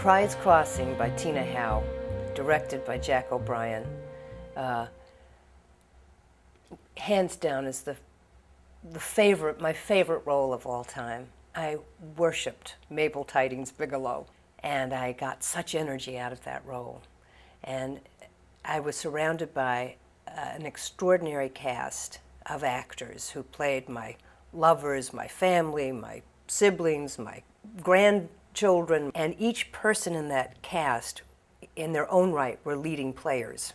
Pride's Crossing by Tina Howe, directed by Jack O'Brien, hands down is my favorite role of all time. I worshipped Mabel Tidings Bigelow, and I got such energy out of that role. And I was surrounded by an extraordinary cast of actors who played my lovers, my family, my siblings, my grandchildren, and each person in that cast, in their own right, were leading players.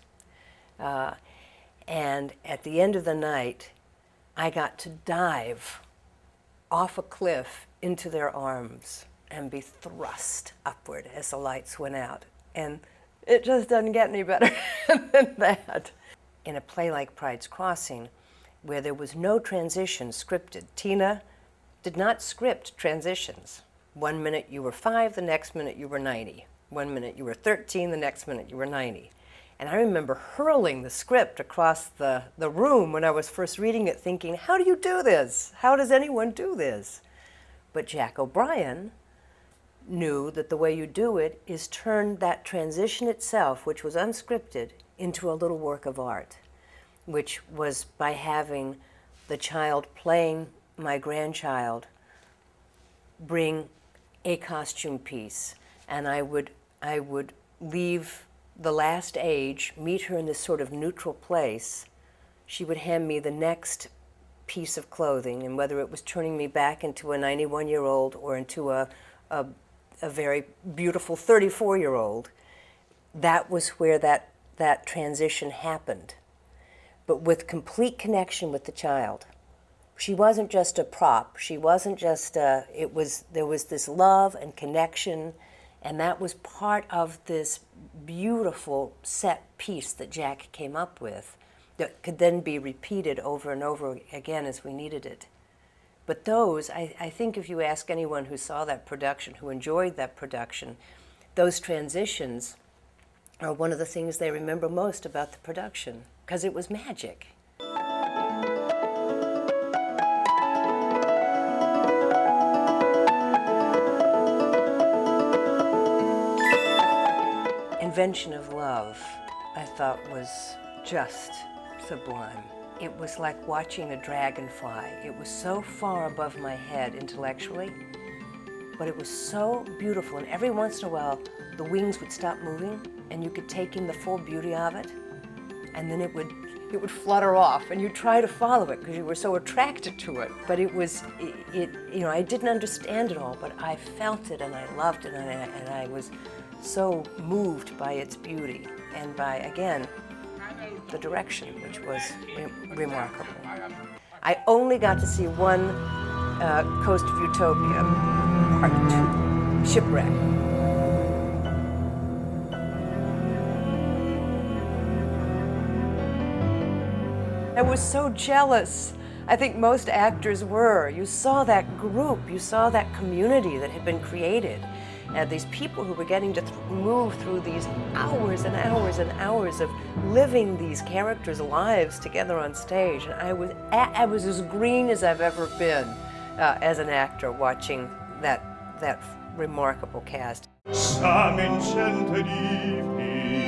And at the end of the night, I got to dive off a cliff into their arms and be thrust upward as the lights went out. And it just doesn't get any better than that. In a play like Pride's Crossing, where there was no transition scripted, Tina did not script transitions. 1 minute you were 5, the next minute you were 90. 1 minute you were 13, the next minute you were 90. And I remember hurling the script across the room when I was first reading it, thinking, how do you do this? How does anyone do this? But Jack O'Brien knew that the way you do it is turn that transition itself, which was unscripted, into a little work of art, which was by having the child playing my grandchild bring a costume piece, and I would leave the last age, meet her in this sort of neutral place. She would hand me the next piece of clothing, and whether it was turning me back into a 91-year-old or into a very beautiful 34-year-old, that was where that transition happened, but with complete connection with the child. She wasn't just a prop. She wasn't just there was this love and connection, and that was part of this beautiful set piece that Jack came up with that could then be repeated over and over again as we needed it. But those, I think if you ask anyone who saw that production, who enjoyed that production, those transitions are one of the things they remember most about the production, because it was magic. Invention of Love, I thought, was just sublime. It was like watching a dragonfly. It was so far above my head intellectually, but it was so beautiful. And every once in a while, the wings would stop moving, and you could take in the full beauty of it, and then it would flutter off, and you'd try to follow it because you were so attracted to it. But it was, I didn't understand it all, but I felt it, and I loved it, and I was so moved by its beauty and by, again, the direction, which was remarkable. I only got to see one Coast of Utopia, Part 2, Shipwreck. I was so jealous. I think most actors were. You saw that group, you saw that community that had been created. These people who were getting to move through these hours and hours and hours of living these characters' lives together on stage. And I was as green as I've ever been as an actor watching that remarkable cast. Some enchanted evening.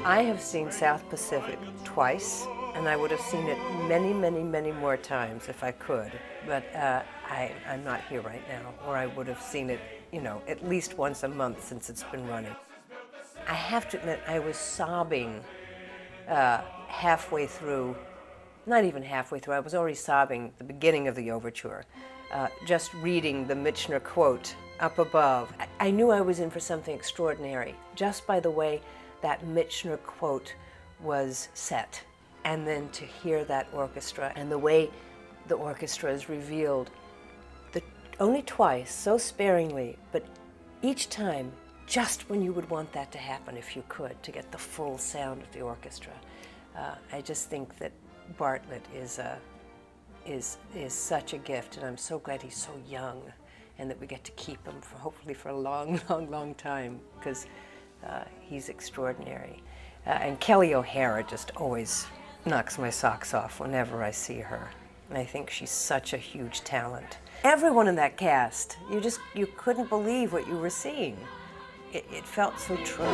I have seen South Pacific twice, and I would have seen it many, many, many more times if I could. But I'm not here right now, or I would have seen it, at least once a month since it's been running. I have to admit, I was sobbing halfway through, not even halfway through, I was already sobbing at the beginning of the overture, just reading the Michener quote up above. I knew I was in for something extraordinary, just by the way that Michener quote was set. And then to hear that orchestra and the way the orchestra is revealed, only twice, so sparingly, but each time, just when you would want that to happen if you could, to get the full sound of the orchestra. I just think that Bartlett is such a gift, and I'm so glad he's so young, and that we get to keep him hopefully for a long, long, long time, because he's extraordinary. And Kelly O'Hara just always knocks my socks off whenever I see her. And I think she's such a huge talent. Everyone in that cast, you couldn't believe what you were seeing. It felt so true.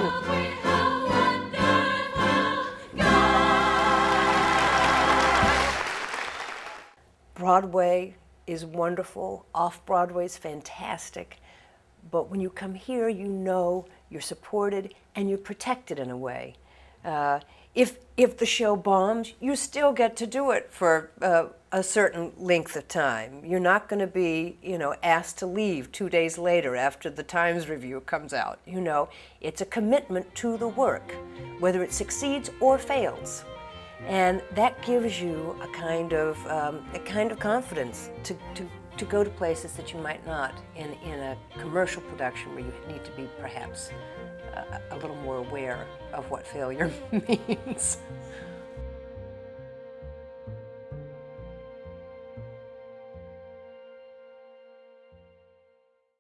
Broadway is wonderful, off-Broadway is fantastic, but when you come here, you know you're supported and you're protected in a way. If the show bombs, you still get to do it for a certain length of time. You're not going to be, asked to leave 2 days later after the Times review comes out. It's a commitment to the work, whether it succeeds or fails. And that gives you a kind of confidence to go to places that you might not in a commercial production where you need to be perhaps a little more aware of what failure means.